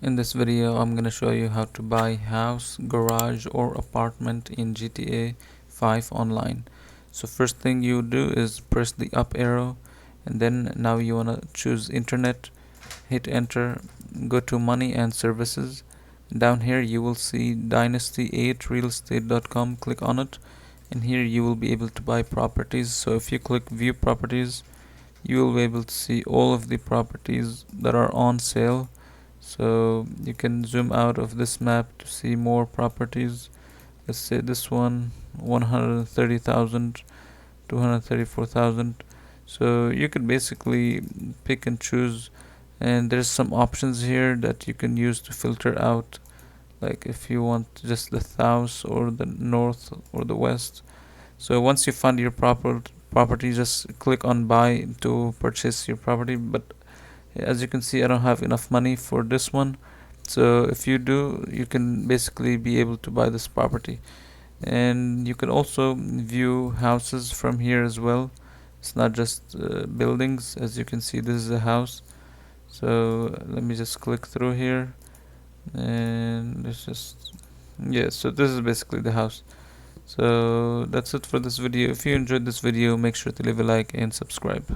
In this video, I'm gonna show you how to buy house, garage, or apartment in GTA 5 online. So first thing you do is press the up arrow, and then now you wanna choose internet, hit enter, go to money and services. Down here you will see dynasty8realestate.com. Click on it, and here you will be able to buy properties. So if you click view properties, you will be able to see all of the properties that are on sale. So you can zoom out of this map to see more properties. Let's say this one, 130,000, 234,000. So you can basically pick and choose, and there's some options here that you can use to filter out, like if you want just the south or the north or the west. So once you find your property, just click on buy to purchase your property. But as you can see, I don't have enough money for this one. So if you do, you can basically be able to buy this property. And you can also view houses from here as well. It's not just buildings. As you can see, this is a house. So let me just click through here, and it's just, yeah, so this is basically the house. So that's it for this video. If you enjoyed this video, make sure to leave a like and subscribe.